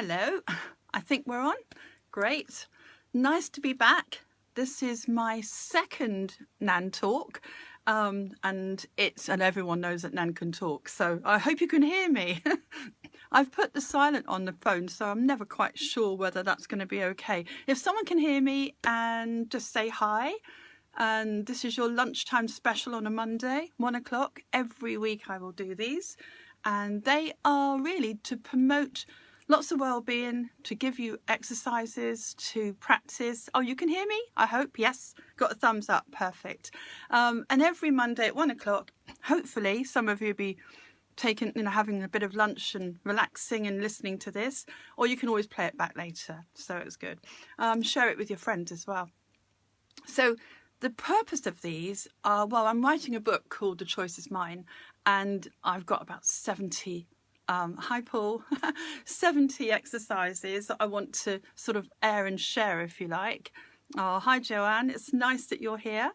Hello, I think we're on. Great. Nice to be back. This is my second Nan talk, and everyone knows that Nan can talk, so I hope you can hear me. I've put the silent on the phone, so I'm never quite sure whether that's going to be okay. If someone can hear me and just say hi, and this is your lunchtime special on a Monday, 1 o'clock. Every week I will do these, and they are really to promote lots of well-being, to give you exercises to practice. Oh, you can hear me? I hope. Yes. Got a thumbs up. Perfect. And every Monday at 1 o'clock, hopefully some of you will be having a bit of lunch and relaxing and listening to this, or you can always play it back later. So it's good. Share it with your friends as well. So the purpose of these are, well, I'm writing a book called The Choice Is Mine, and I've got about 70 hi Paul, 70 exercises that I want to sort of air and share, if you like. Oh, hi Joanne, it's nice that you're here.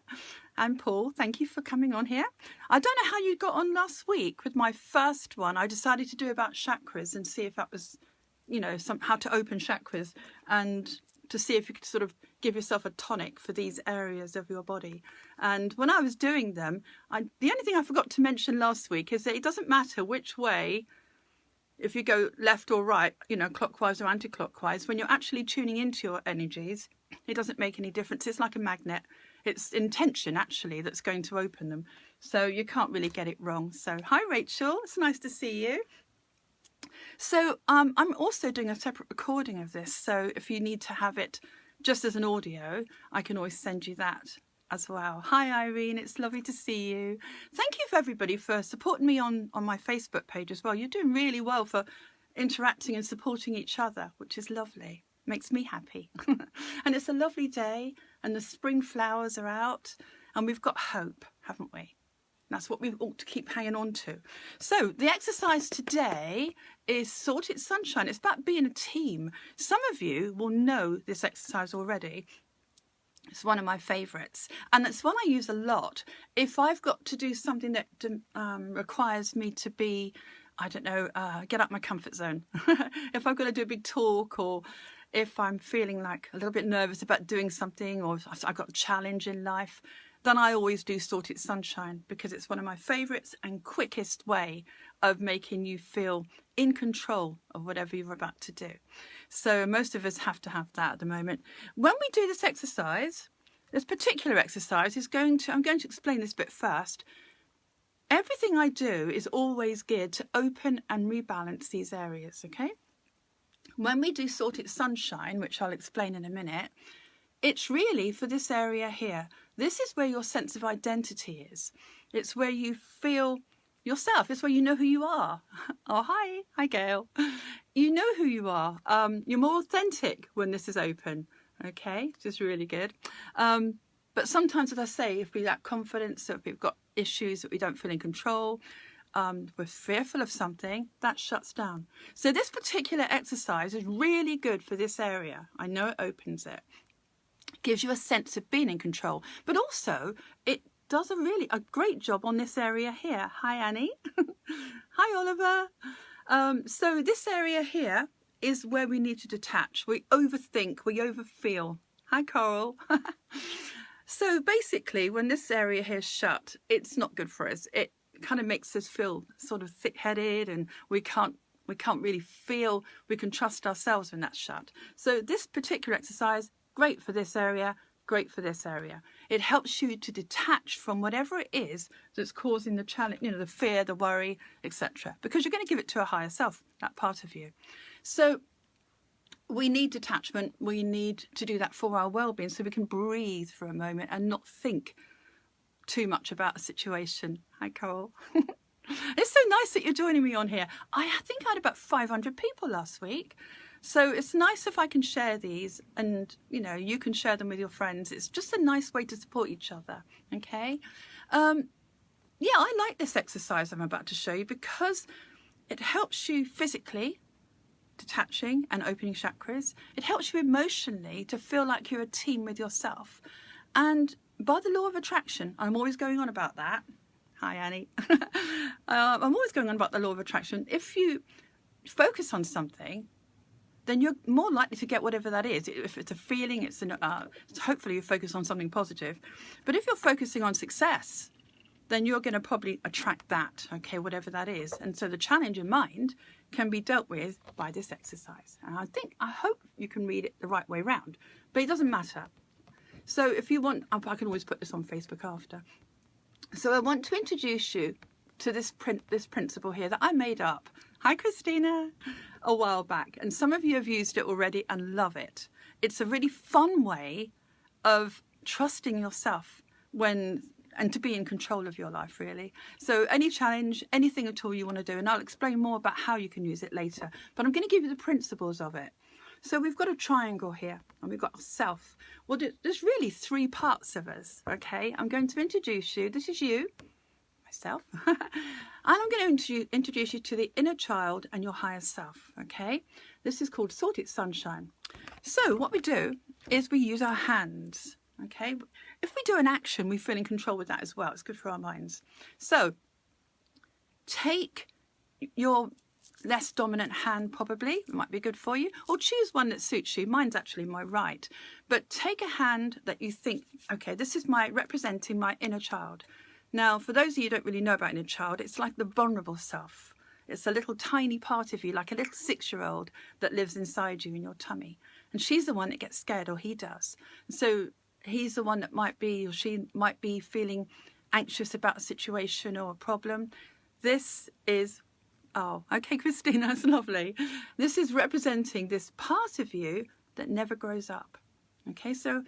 And Paul, thank you for coming on here. I don't know how you got on last week with my first one. I decided to do about chakras and see if that was, how to open chakras, and to see if you could sort of give yourself a tonic for these areas of your body. And when I was doing them, the only thing I forgot to mention last week is that it doesn't matter which way, if you go left or right, clockwise or anti-clockwise, when you're actually tuning into your energies, it doesn't make any difference. It's like a magnet. It's intention, actually, that's going to open them. So you can't really get it wrong. So hi, Rachel. It's nice to see you. So I'm also doing a separate recording of this. So if you need to have it just as an audio, I can always send you that as well. Hi Irene, it's lovely to see you. Thank you for everybody for supporting me on my Facebook page as well. You're doing really well for interacting and supporting each other, which is lovely. Makes me happy. And it's a lovely day, and the spring flowers are out, and we've got hope, haven't we? That's what we ought to keep hanging on to. So the exercise today is Sorted Sunshine. It's about being a team. Some of you will know this exercise already. It's one of my favourites, and it's one I use a lot. If I've got to do something that requires me to be, get out my comfort zone. If I've got to do a big talk, or if I'm feeling like a little bit nervous about doing something, or if I've got a challenge in life, then I always do Sorted Sunshine, because it's one of my favourites and quickest way of making you feel in control of whatever you're about to do. So most of us have to have that at the moment. When we do this exercise, this particular exercise I'm going to explain this bit first. Everything I do is always geared to open and rebalance these areas, okay? When we do Sorted Sunshine, which I'll explain in a minute, it's really for this area here. This is where your sense of identity is. It's where you feel yourself. It's where you know who you are. Oh, hi Gail. You know who you are. You're more authentic when this is open. Okay, which is really good. But sometimes, as I say, if we lack confidence, if we've got issues that we don't feel in control, we're fearful of something, that shuts down. So this particular exercise is really good for this area. I know it opens it. Gives you a sense of being in control, but also it does a great job on this area here. Hi Annie. Hi Oliver. So this area here is where we need to detach. We overthink, we overfeel. Hi Coral. So basically, when this area here is shut, it's not good for us. It kind of makes us feel sort of thick-headed, and we can't really feel we can trust ourselves when that's shut. So this particular exercise, great for this area, great for this area. It helps you to detach from whatever it is that's causing the challenge, the fear, the worry, etc. Because you're going to give it to a higher self, that part of you. So we need detachment. We need to do that for our well-being, so we can breathe for a moment and not think too much about a situation. Hi, Carol. It's so nice that you're joining me on here. I think I had about 500 people last week. So it's nice if I can share these, and you can share them with your friends. It's just a nice way to support each other. Okay. Yeah, I like this exercise I'm about to show you, because it helps you physically detaching and opening chakras. It helps you emotionally to feel like you're a team with yourself. And by the law of attraction, I'm always going on about that. Hi Annie. I'm always going on about the law of attraction. If you focus on something, then you're more likely to get whatever that is. If it's a feeling, it's hopefully you focus on something positive. But if you're focusing on success, then you're going to probably attract that, okay, whatever that is. And so the challenge in mind can be dealt with by this exercise. And I hope you can read it the right way round, but it doesn't matter. So if you want, I can always put this on Facebook after. So I want to introduce you to this principle here that I made up. Hi, Christina, a while back. And some of you have used it already and love it. It's a really fun way of trusting yourself and to be in control of your life, really. So any challenge, anything at all you want to do, and I'll explain more about how you can use it later, but I'm going to give you the principles of it. So we've got a triangle here, and we've got a self. Well, there's really three parts of us, okay? I'm going to introduce you. This is you, myself. And I'm going to introduce you to the inner child and your higher self, okay? This is called Sorted Sunshine. So what we do is we use our hands. Okay, if we do an action, we feel in control with that as well. It's good for our minds. So take your less dominant hand, probably. It might be good for you. Or choose one that suits you. Mine's actually my right. But take a hand that you think, okay, this is representing my inner child. Now, for those of you who don't really know about inner child, it's like the vulnerable self. It's a little tiny part of you, like a little 6-year-old that lives inside you in your tummy. And she's the one that gets scared, or he does. And so he's the one that might be, or she might be feeling anxious about a situation or a problem. This is, oh, okay, Christina, that's lovely. This is representing this part of you that never grows up. Okay, so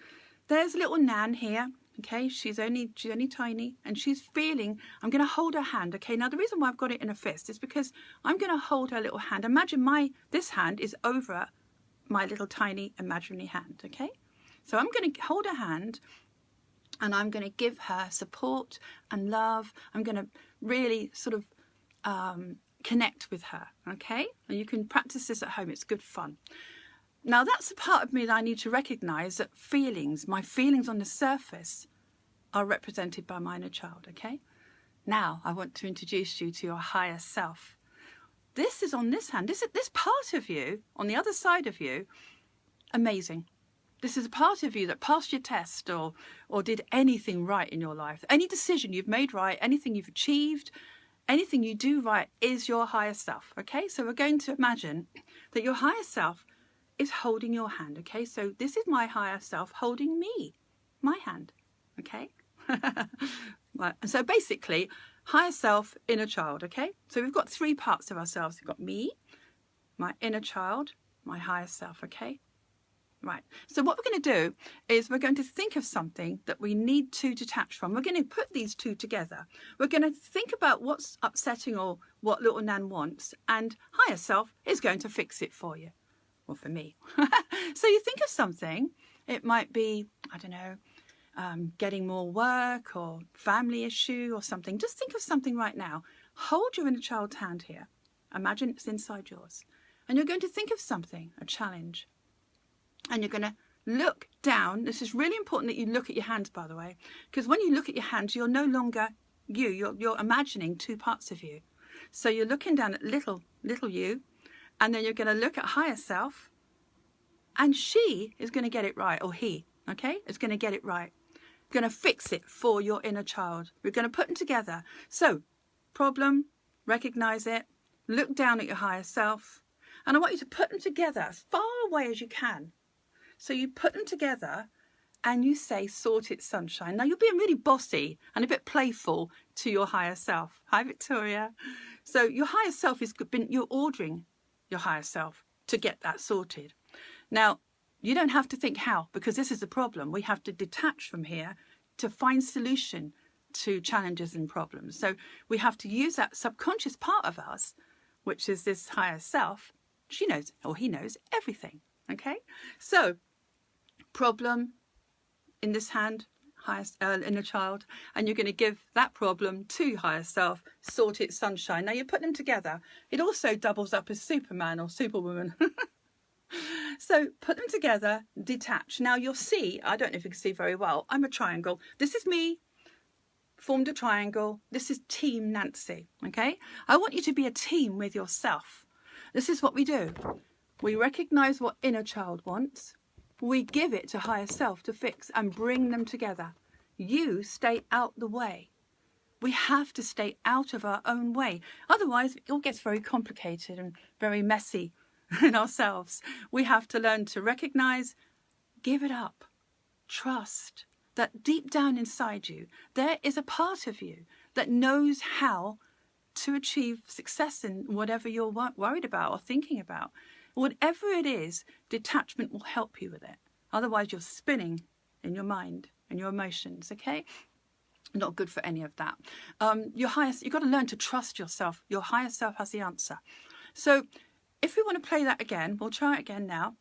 there's little Nan here. Okay, she's only tiny, and she's feeling, I'm going to hold her hand. Okay, now the reason why I've got it in a fist is because I'm going to hold her little hand. Imagine this hand is over my little tiny imaginary hand. Okay. So I'm going to hold her hand, and I'm going to give her support and love. I'm going to really sort of connect with her, okay? And you can practice this at home. It's good fun. Now, that's the part of me that I need to recognise that my feelings on the surface are represented by my inner child, okay? Now, I want to introduce you to your higher self. This is on this hand. This part of you, on the other side of you, amazing. This is a part of you that passed your test or did anything right in your life. Any decision you've made right, anything you've achieved, anything you do right is your higher self, okay? So we're going to imagine that your higher self is holding your hand, okay? So this is my higher self holding me, my hand, okay? Right. And so basically, higher self, inner child, okay? So we've got three parts of ourselves. We've got me, my inner child, my higher self, okay? Right, so what we're going to do is we're going to think of something that we need to detach from. We're going to put these two together. We're going to think about what's upsetting or what little Nan wants, and higher self is going to fix it for you, or for me. So you think of something. It might be, I don't know, getting more work or family issue or something. Just think of something right now. Hold your inner child's hand here. Imagine it's inside yours. And you're going to think of something, a challenge. And you're going to look down. This is really important that you look at your hands, by the way, because when you look at your hands, you're no longer you. You're imagining two parts of you. So you're looking down at little you, and then you're going to look at higher self, and she is going to get it right, or he, okay, is going to get it right. Going to fix it for your inner child. We're going to put them together. So, problem, recognize it, look down at your higher self, and I want you to put them together as far away as you can. So you put them together and you say, Sorted Sunshine. Now you're being really bossy and a bit playful to your higher self. Hi, Victoria. So your higher self you're ordering your higher self to get that sorted. Now, you don't have to think how, because this is the problem. We have to detach from here to find solution to challenges and problems. So we have to use that subconscious part of us, which is this higher self. She knows, or he knows, everything. Okay? So, problem in this hand, highest inner child, and you're going to give that problem to higher self, Sorted Sunshine. Now you put them together. It also doubles up as Superman or Superwoman. So put them together, detach. Now you'll see, I don't know if you can see very well, I'm a triangle. This is me, formed a triangle. This is Team Nancy, okay? I want you to be a team with yourself. This is what we do. We recognize what inner child wants. We give it to higher self to fix and bring them together. You stay out the way. We have to stay out of our own way. Otherwise, it all gets very complicated and very messy in ourselves. We have to learn to recognize, give it up, trust that deep down inside you, there is a part of you that knows how to achieve success in whatever you're worried about or thinking about. Whatever it is, detachment will help you with it. Otherwise, you're spinning in your mind and your emotions, okay? Not good for any of that. You've got to learn to trust yourself. Your higher self has the answer. So if we want to play that again, we'll try it again now.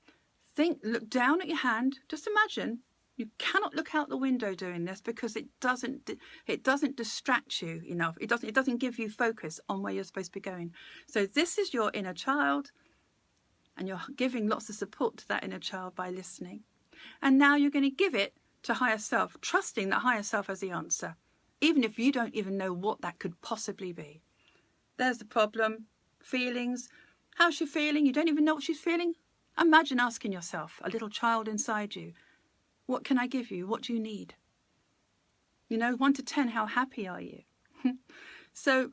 Look down at your hand. Just imagine you cannot look out the window doing this because it doesn't distract you enough. It doesn't give you focus on where you're supposed to be going. So this is your inner child, and you're giving lots of support to that inner child by listening. And now you're going to give it to higher self, trusting that higher self has the answer, even if you don't even know what that could possibly be. There's the problem. Feelings. How's she feeling? You don't even know what she's feeling? Imagine asking yourself, a little child inside you, what can I give you? What do you need? 1 to 10, how happy are you? So,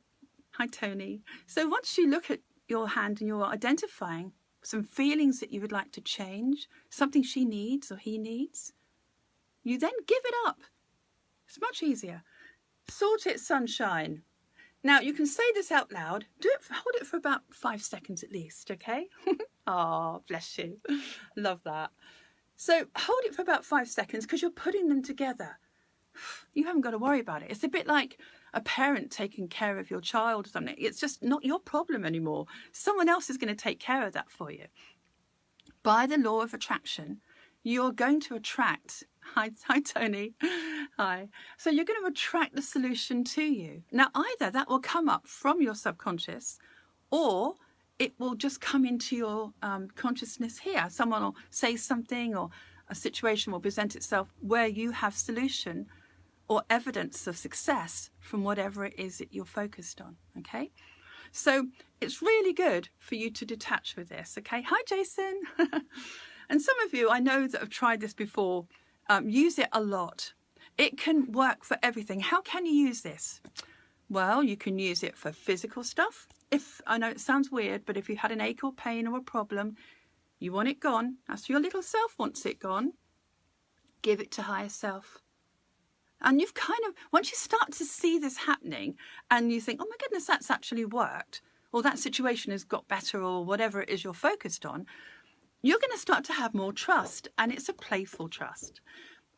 hi Tony. So once you look at your hand and you're identifying some feelings that you would like to change, something she needs or he needs, you then give it up. It's much easier. Sort it, sunshine. Now, you can say this out loud. Hold it for about 5 seconds at least, okay? Oh, bless you. Love that. So hold it for about 5 seconds because you're putting them together. You haven't got to worry about it. It's a bit like a parent taking care of your child or something. It's just not your problem anymore. Someone else is going to take care of that for you. By the law of attraction, you're going to attract... Hi Tony. Hi. So you're going to attract the solution to you. Now, either that will come up from your subconscious, or it will just come into your consciousness here. Someone will say something, or a situation will present itself where you have solution or evidence of success from whatever it is that you're focused on. Okay. So it's really good for you to detach with this. Okay. Hi, Jason. And some of you I know that have tried this before. Use it a lot. It can work for everything. How can you use this? Well, you can use it for physical stuff. I know it sounds weird, but if you had an ache or pain or a problem, you want it gone. That's your little self wants it gone. Give it to higher self. And you've once you start to see this happening and you think, oh my goodness, that's actually worked, or that situation has got better, or whatever it is you're focused on, you're going to start to have more trust, and it's a playful trust.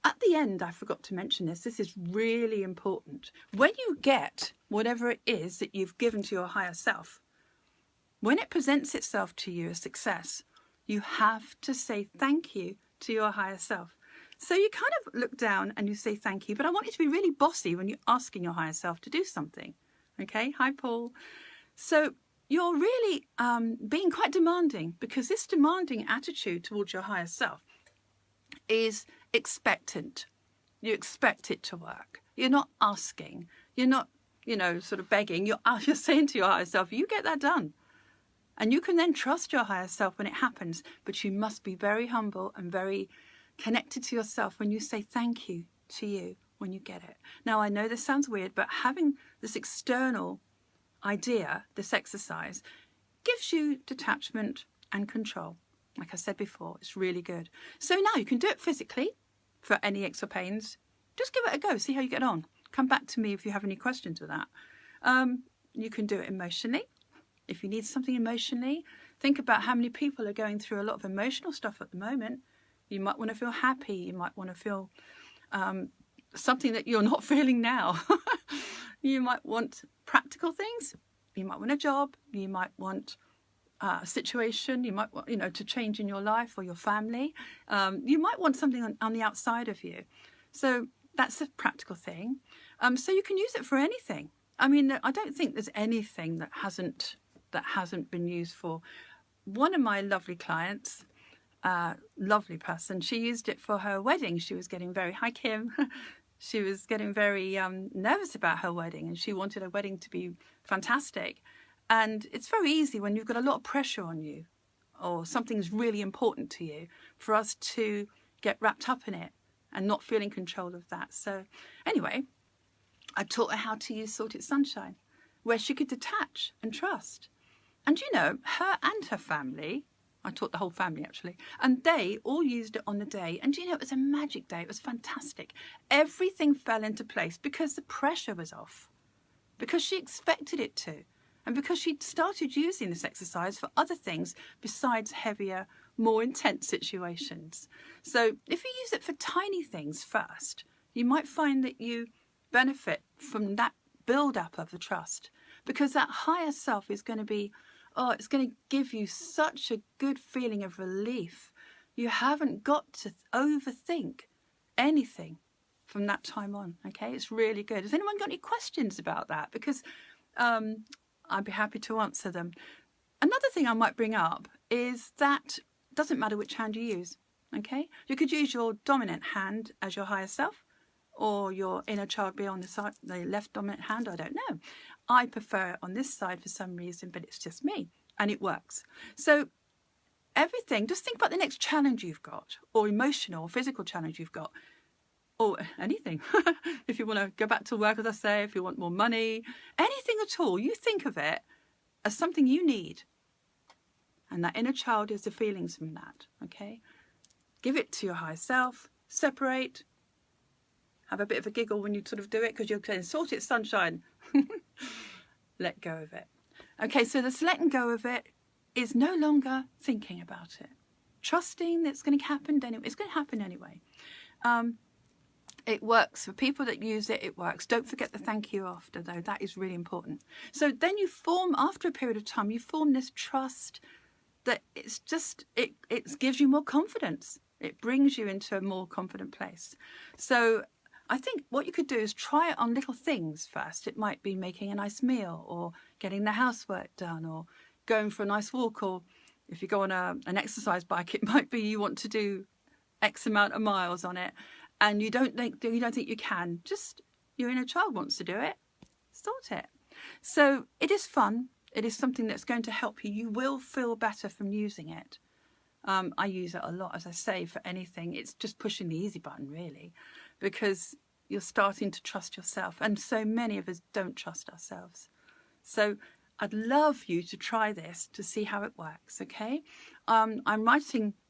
At the end, I forgot to mention this. This is really important. When you get whatever it is that you've given to your higher self, when it presents itself to you as success, you have to say thank you to your higher self. So you kind of look down and you say thank you, but I want you to be really bossy when you're asking your higher self to do something. Okay? Hi, Paul. So you're really being quite demanding, because this demanding attitude towards your higher self is expectant. You expect it to work. You're not asking. You're not, sort of begging. You're saying to your higher self, you get that done. And you can then trust your higher self when it happens, but you must be very humble and very connected to yourself when you say thank you to you when you get it. Now, I know this sounds weird, but having this external idea, this exercise, gives you detachment and control. Like I said before, it's really good. So now you can do it physically for any aches or pains. Just give it a go, see how you get on. Come back to me if you have any questions with that. You can do it emotionally. If you need something emotionally, think about how many people are going through a lot of emotional stuff at the moment. You might want to feel happy. You might want to feel something that you're not feeling now. You might want practical things. You might want a job. You might want a situation. You might want, to change in your life or your family. You might want something on the outside of you. So that's a practical thing. So you can use it for anything. I mean, I don't think there's anything that hasn't been used for. One of my lovely clients, lovely person, she used it for her wedding. She was getting very, hi Kim, she was getting very nervous about her wedding, and she wanted her wedding to be fantastic. And it's very easy when you've got a lot of pressure on you, or something's really important to you, for us to get wrapped up in it and not feel in control of that. So anyway, I taught her how to use Sorted Sunshine, where she could detach and trust. And you know, her and her family, I taught the whole family actually, and they all used it on the day. And you know, it was a magic day. It was fantastic. Everything fell into place because the pressure was off, because she expected it to, and because she'd started using this exercise for other things besides heavier, more intense situations. So if you use it for tiny things first, you might find that you benefit from that build-up of the trust, because that higher self is going to be, it's going to give you such a good feeling of relief. You haven't got to overthink anything from that time on, okay? It's really good. Has anyone got any questions about that? Because I'd be happy to answer them. Another thing I might bring up is that it doesn't matter which hand you use, okay? You could use your dominant hand as your higher self, or your inner child be on the side, the left dominant hand, I don't know. I prefer it on this side for some reason, but it's just me, and it works. So everything, just think about the next challenge you've got, or emotional or physical challenge you've got, or anything. If you want to go back to work, as I say, if you want more money, anything at all, you think of it as something you need. And that inner child is the feelings from that, okay? Give it to your higher self, separate, have a bit of a giggle when you sort of do it, because you're saying, Sorted Sunshine. Let go of it. Okay, so this letting go of it is no longer thinking about it. Trusting that it's going to happen anyway. It's going to happen anyway. It works. For people that use it, it works. Don't forget the thank you after, though. That is really important. So then you form, after a period of time, you form this trust that it's just, it gives you more confidence. It brings you into a more confident place. So I think what you could do is try it on little things first. It might be making a nice meal, or getting the housework done, or going for a nice walk, or if you go on an exercise bike, it might be you want to do X amount of miles on it, and you don't think you can. Just your inner child wants to do it. Sort it. So it is fun. It is something that's going to help you. You will feel better from using it. I use it a lot, as I say, for anything. It's just pushing the easy button, really, because you're starting to trust yourself. And so many of us don't trust ourselves. So I'd love you to try this to see how it works, okay? I'm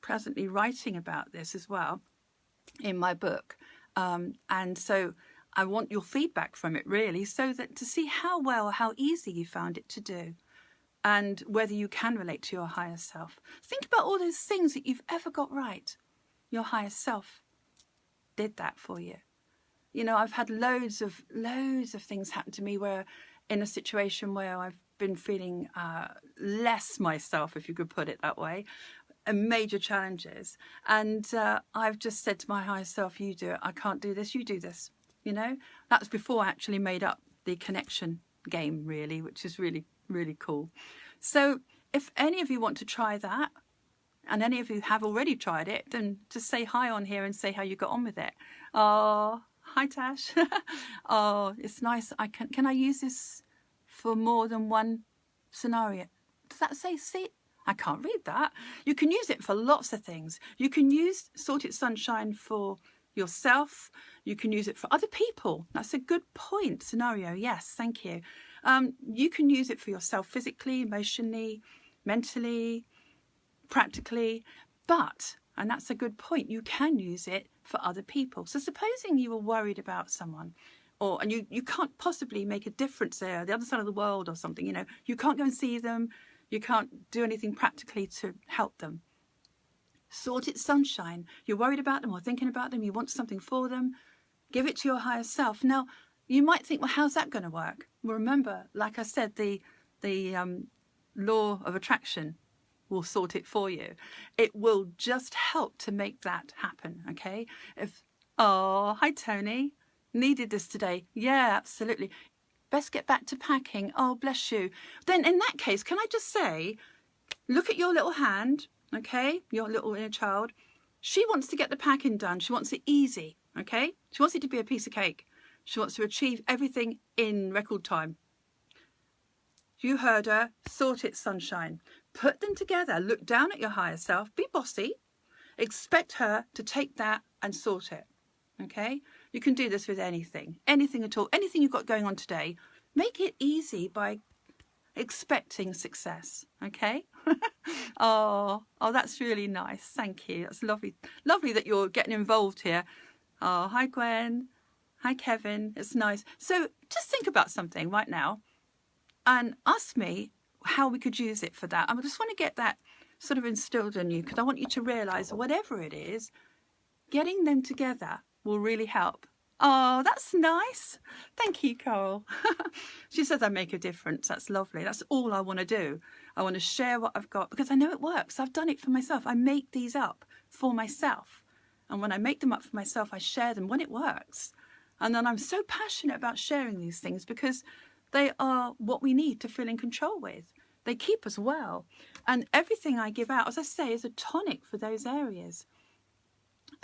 presently writing about this as well in my book. And so I want your feedback from it, really, so that to see how easy you found it to do, and whether you can relate to your higher self. Think about all those things that you've ever got right. Your higher self did that for you. You know, I've had loads of things happen to me where, in a situation where I've been feeling less myself, if you could put it that way, and major challenges. And I've just said to my higher self, you do it. I can't do this. You do this. You know, that was before I actually made up the connection game, really, which is really, really cool. So if any of you want to try that, and any of you have already tried it, then just say hi on here and say how you got on with it. Oh, hi Tash. Oh, it's nice. Can I use this for more than one scenario? Does that say see? I can't read that. You can use it for lots of things. You can use Sorted Sunshine for yourself. You can use it for other people. That's a good point. Scenario, yes, thank you. You can use it for yourself physically, emotionally, mentally, practically, but, and that's a good point, you can use it for other people. So supposing you were worried about someone, and you can't possibly make a difference there, the other side of the world or something, you know, you can't go and see them, you can't do anything practically to help them. Sorted Sunshine, you're worried about them or thinking about them, you want something for them, give it to your higher self. Now, you might think, well, how's that going to work? Well, remember, like I said, the law of attraction will sort it for you. It will just help to make that happen, okay? Oh, hi, Tony. Needed this today. Yeah, absolutely. Best get back to packing. Oh, bless you. Then in that case, can I just say, look at your little hand, okay? Your little inner child. She wants to get the packing done. She wants it easy, okay? She wants it to be a piece of cake. She wants to achieve everything in record time. You heard her. Sort it, Sunshine. Put them together. Look down at your higher self. Be bossy. Expect her to take that and sort it. Okay? You can do this with anything at all, anything you've got going on today. Make it easy by expecting success. Okay? oh, that's really nice. Thank you. That's lovely. Lovely that you're getting involved here. Oh, hi, Gwen. Hi, Kevin. It's nice. So just think about something right now and ask me how we could use it for that. I just want to get that sort of instilled in you, because I want you to realise whatever it is, getting them together will really help. Oh, that's nice. Thank you, Carol. She says I make a difference. That's lovely. That's all I want to do. I want to share what I've got because I know it works. I've done it for myself. I make these up for myself. And when I make them up for myself, I share them when it works. And then I'm so passionate about sharing these things because they are what we need to feel in control with. They keep us well. And everything I give out, as I say, is a tonic for those areas.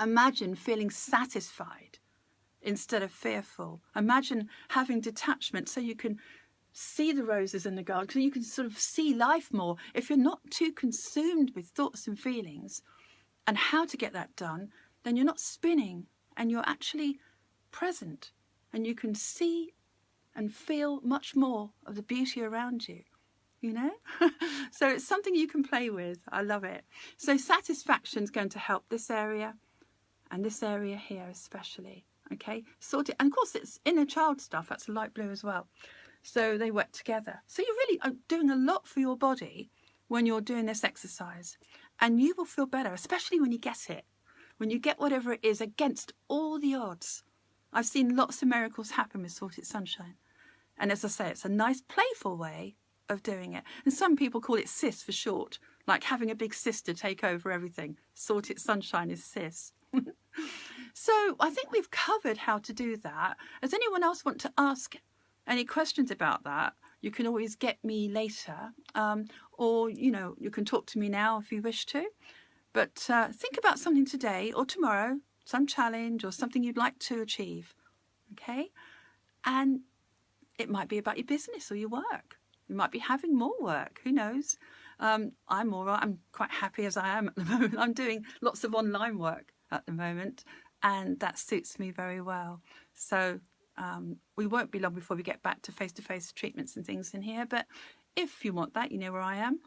Imagine feeling satisfied instead of fearful. Imagine having detachment so you can see the roses in the garden, so you can sort of see life more. If you're not too consumed with thoughts and feelings and how to get that done, then you're not spinning and you're actually present and you can see and feel much more of the beauty around you, you know? So it's something you can play with. I love it. So satisfaction is going to help this area and this area here especially, okay? Sort it. And of course it's inner child stuff. That's light blue as well. So they work together. So you really are doing a lot for your body when you're doing this exercise. And you will feel better, especially when you get it. When you get whatever it is against all the odds. I've seen lots of miracles happen with Sort It Sunshine. And as I say, it's a nice playful way of doing it. And some people call it SIS for short, like having a big sister take over everything. Sort It Sunshine is SIS. So I think we've covered how to do that. Does anyone else want to ask any questions about that? You can always get me later, or, you know, you can talk to me now if you wish to. But think about something today or tomorrow, some challenge or something you'd like to achieve, okay? And it might be about your business or your work. You might be having more work, who knows? I'm all right. I'm quite happy as I am at the moment. I'm doing lots of online work at the moment, and that suits me very well. So we won't be long before we get back to face-to-face treatments and things in here. But if you want that, you know where I am.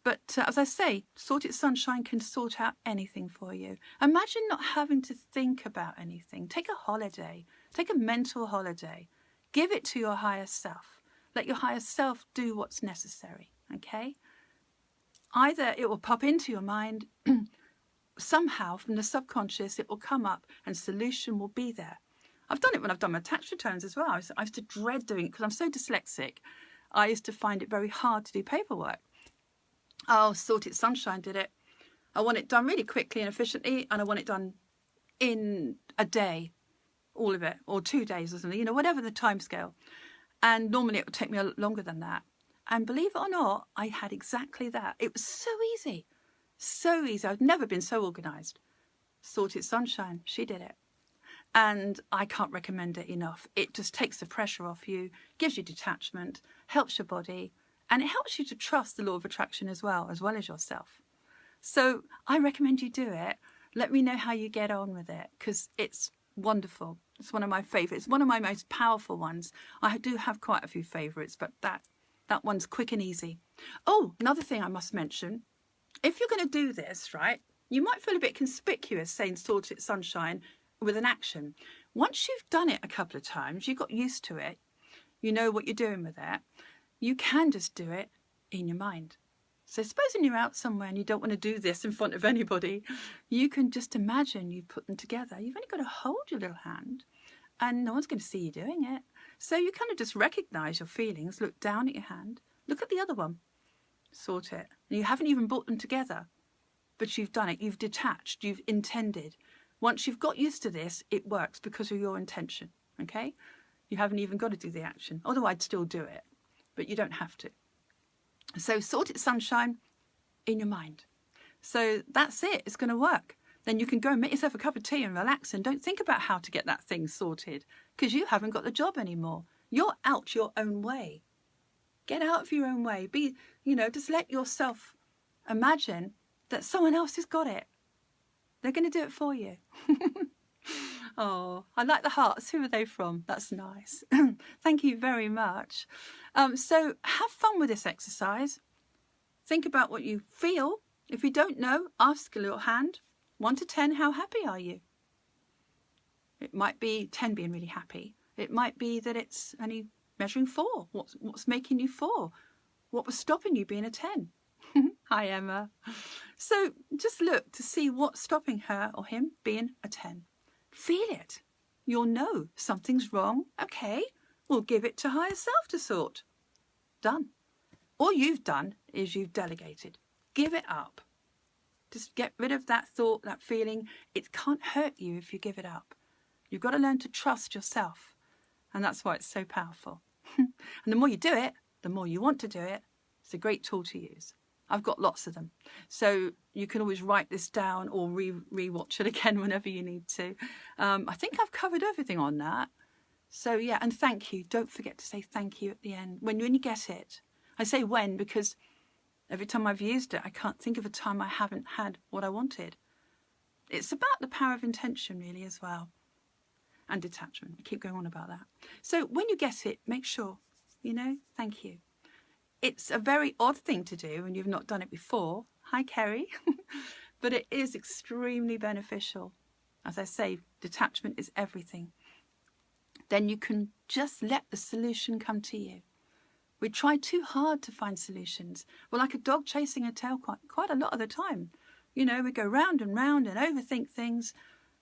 But as I say, Sort It Sunshine can sort out anything for you. Imagine not having to think about anything. Take a holiday. Take a mental holiday. Give it to your higher self. Let your higher self do what's necessary, okay? Either it will pop into your mind, somehow from the subconscious it will come up and solution will be there. I've done it when I've done my tax returns as well. I used to dread doing it because I'm so dyslexic. I used to find it very hard to do paperwork. Oh, Sort It Sunshine did it. I want it done really quickly and efficiently, and I want it done in a day, all of it, or 2 days or something, you know, whatever the time scale. And normally it would take me a lot longer than that. And believe it or not, I had exactly that. It was so easy. So easy. I've never been so organised. Sort It Sunshine, she did it. And I can't recommend it enough. It just takes the pressure off you, gives you detachment, helps your body, and it helps you to trust the law of attraction as well as yourself. So I recommend you do it. Let me know how you get on with it, because it's wonderful. It's one of my favourites. It's one of my most powerful ones. I do have quite a few favourites, but that one's quick and easy. Oh, another thing I must mention. If you're going to do this, right, you might feel a bit conspicuous saying Sort It Sunshine with an action. Once you've done it a couple of times, you've got used to it, you know what you're doing with it, you can just do it in your mind. So supposing you're out somewhere and you don't want to do this in front of anybody, you can just imagine you put them together. You've only got to hold your little hand and no one's going to see you doing it. So you kind of just recognise your feelings, look down at your hand, look at the other one, sort it. And you haven't even brought them together, but you've done it, you've detached, you've intended. Once you've got used to this, it works because of your intention, okay? You haven't even got to do the action. Although I'd still do it, but you don't have to. So Sort It Sunshine in your mind. So that's it. It's going to work. Then you can go and make yourself a cup of tea and relax and don't think about how to get that thing sorted because you haven't got the job anymore. You're out your own way. Get out of your own way. Be, just let yourself imagine that someone else has got it. They're going to do it for you. Oh, I like the hearts. Who are they from? That's nice. Thank you very much. So have fun with this exercise. Think about what you feel. If you don't know, ask a little hand. 1 to 10, how happy are you? It might be 10 being really happy. It might be that it's only measuring 4. What's making you 4? What was stopping you being a 10? Hi, Emma. So just look to see what's stopping her or him being a 10. Feel it. You'll know something's wrong. Okay, we'll give it to higher self to sort. Done. All you've done is you've delegated. Give it up. Just get rid of that thought, that feeling. It can't hurt you if you give it up. You've got to learn to trust yourself. And that's why it's so powerful. And the more you do it, the more you want to do it. It's a great tool to use. I've got lots of them. So you can always write this down or re-watch it again whenever you need to. I think I've covered everything on that. So yeah, and thank you. Don't forget to say thank you at the end. When you get it. I say when because every time I've used it, I can't think of a time I haven't had what I wanted. It's about the power of intention really as well. And detachment. I keep going on about that. So when you get it, make sure, thank you. It's a very odd thing to do when you've not done it before. Hi, Kerry. But it is extremely beneficial. As I say, detachment is everything. Then you can just let the solution come to you. We try too hard to find solutions. We're like a dog chasing a tail quite a lot of the time. We go round and round and overthink things.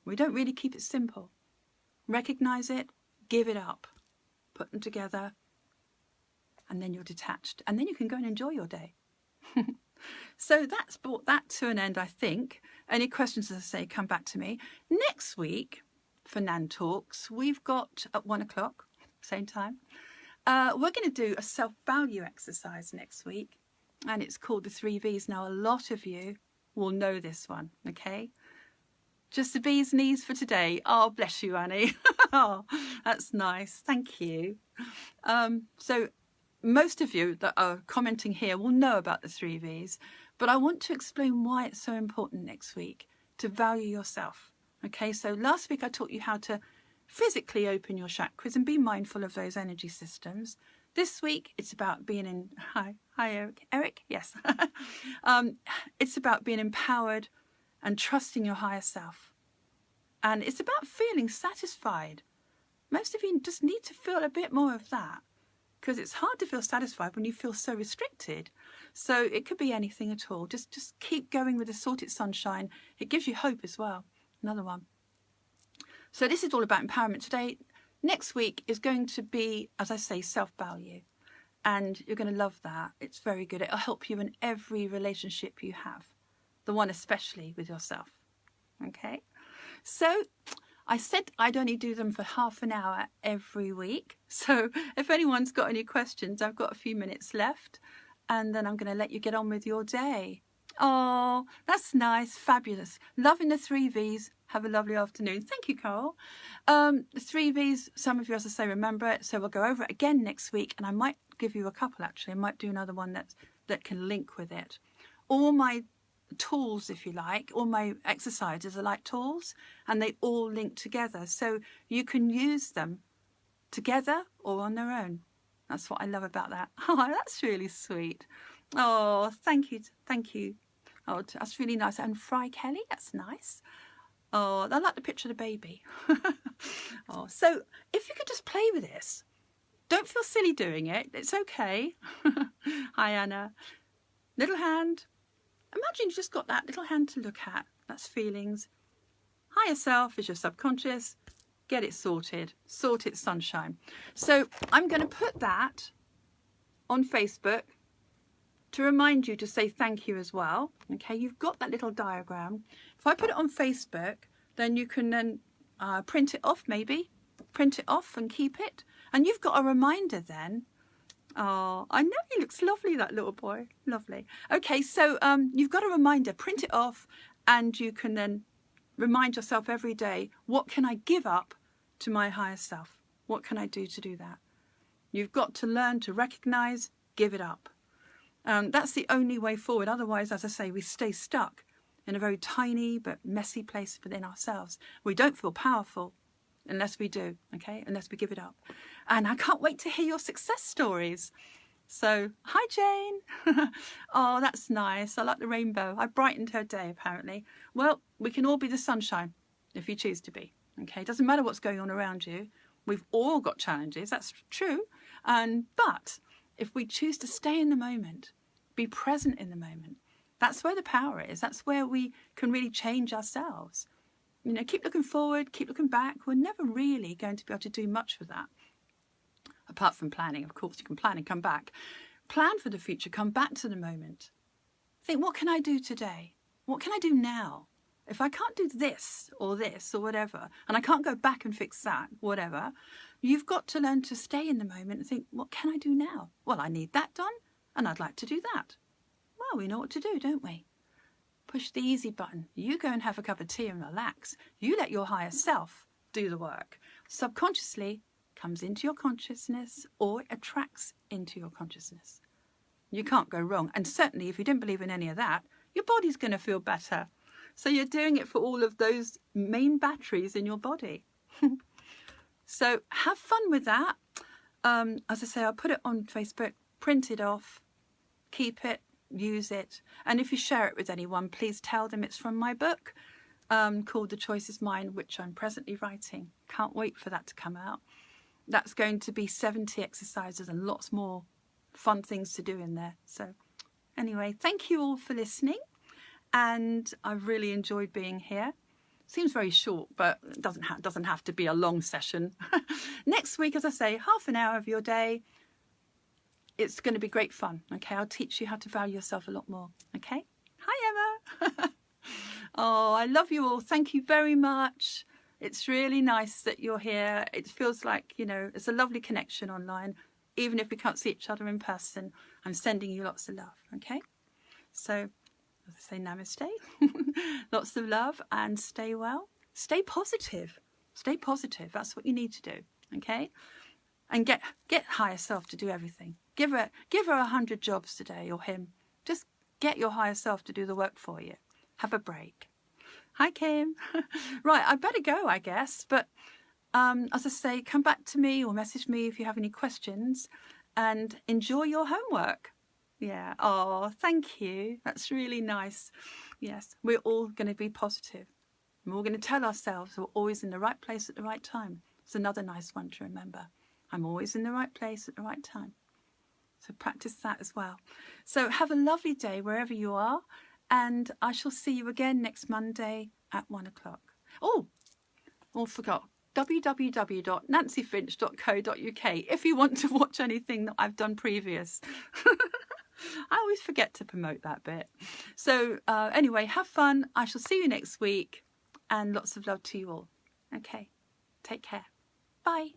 We don't really keep it simple. Recognize it, give it up, put them together, and then you're detached. And then you can go and enjoy your day. So that's brought that to an end, I think. Any questions, as I say, come back to me. Next week, for Nan Talks, we've got at 1 o'clock, same time, we're going to do a self-value exercise next week. And it's called the 3 V's. Now, a lot of you will know this one, okay? Just the bee's knees for today. Oh, bless you, Annie. Oh, that's nice. Thank you. So most of you that are commenting here will know about the 3 V's, but I want to explain why it's so important next week to value yourself. Okay, so last week I taught you how to physically open your chakras and be mindful of those energy systems. This week it's about being in, hi Eric. Eric, yes. It's about being empowered and trusting your higher self. And it's about feeling satisfied. Most of you just need to feel a bit more of that because it's hard to feel satisfied when you feel so restricted. So it could be anything at all. Just keep going with the Sorted Sunshine. It gives you hope as well. Another one. So this is all about empowerment today. Next week is going to be, as I say, self-value. And you're going to love that. It's very good. It'll help you in every relationship you have. The one especially with yourself. Okay? So I said I'd only do them for half an hour every week. So if anyone's got any questions, I've got a few minutes left. And then I'm going to let you get on with your day. Oh, that's nice. Fabulous. Loving the 3 V's. Have a lovely afternoon. Thank you, Carol. The 3 V's, some of you, as I say, remember it. So we'll go over it again next week. And I might give you a couple, actually. I might do another one that can link with it. All my tools, if you like, all my exercises are like tools. And they all link together. So you can use them together or on their own. That's what I love about that. Oh, that's really sweet. Oh, thank you. Thank you. Oh, that's really nice. And Fry Kelly, that's nice. Oh, I like the picture of the baby. Oh, so if you could just play with this. Don't feel silly doing it. It's okay. Hi, Anna. Little hand. Imagine you just got that little hand to look at. That's feelings. Higher self is your subconscious. Get it sorted. Sorted Sunshine. So I'm going to put that on Facebook to remind you to say thank you as well. Okay, you've got that little diagram. If I put it on Facebook, then you can then print it off maybe. Print it off and keep it. And you've got a reminder then. Oh, I know he looks lovely, that little boy. Lovely. Okay, so you've got a reminder. Print it off and you can then remind yourself every day, what can I give up to my higher self? What can I do to do that? You've got to learn to recognize, give it up. That's the only way forward. Otherwise, as I say, we stay stuck in a very tiny but messy place within ourselves. We don't feel powerful unless we do, okay? Unless we give it up. And I can't wait to hear your success stories. So, hi Jane. Oh, that's nice. I like the rainbow. I brightened her day, apparently. Well, we can all be the sunshine if you choose to be, okay? It doesn't matter what's going on around you. We've all got challenges, that's true. But if we choose to stay in the moment, be present in the moment, that's where the power is. That's where we can really change ourselves. You know, keep looking forward, keep looking back. We're never really going to be able to do much with that. Apart from planning, of course, you can plan and come back. Plan for the future, come back to the moment. Think, what can I do today? What can I do now? If I can't do this or whatever, and I can't go back and fix that, whatever, you've got to learn to stay in the moment and think, what can I do now? Well, I need that done, and I'd like to do that. Well, we know what to do, don't we? Push the easy button. You go and have a cup of tea and relax. You let your higher self do the work. Subconsciously comes into your consciousness or attracts into your consciousness. You can't go wrong. And certainly if you didn't believe in any of that, your body's going to feel better. So you're doing it for all of those main batteries in your body. So have fun with that. As I say, I'll put it on Facebook, print it off, keep it, use it. And if you share it with anyone, please tell them it's from my book called The Choice is Mine, which I'm presently writing. Can't wait for that to come out. That's going to be 70 exercises and lots more fun things to do in there. So anyway, thank you all for listening. And I've really enjoyed being here. Seems very short, but it doesn't have to be a long session. Next week, as I say, half an hour of your day. It's going to be great fun. Okay, I'll teach you how to value yourself a lot more. Okay. Hi, Emma. Oh, I love you all. Thank you very much. It's really nice that you're here. It feels like, you know, it's a lovely connection online. Even if we can't see each other in person, I'm sending you lots of love. Okay. So, as I say, namaste. Lots of love and stay well. Stay positive. Stay positive. That's what you need to do. Okay. And get higher self to do everything. Give her 100 jobs today, or him. Just get your higher self to do the work for you. Have a break. Hi, Kim. Right, I better go, I guess. But as I say, come back to me or message me if you have any questions. And enjoy your homework. Yeah. Oh, thank you. That's really nice. Yes, we're all going to be positive. And we're going to tell ourselves we're always in the right place at the right time. It's another nice one to remember. I'm always in the right place at the right time. So practice that as well. So have a lovely day wherever you are. And I shall see you again next Monday at 1 o'clock. Oh, forgot. www.nancyfinch.co.uk if you want to watch anything that I've done previous. I always forget to promote that bit. So anyway, have fun. I shall see you next week. And lots of love to you all. Okay. Take care. Bye.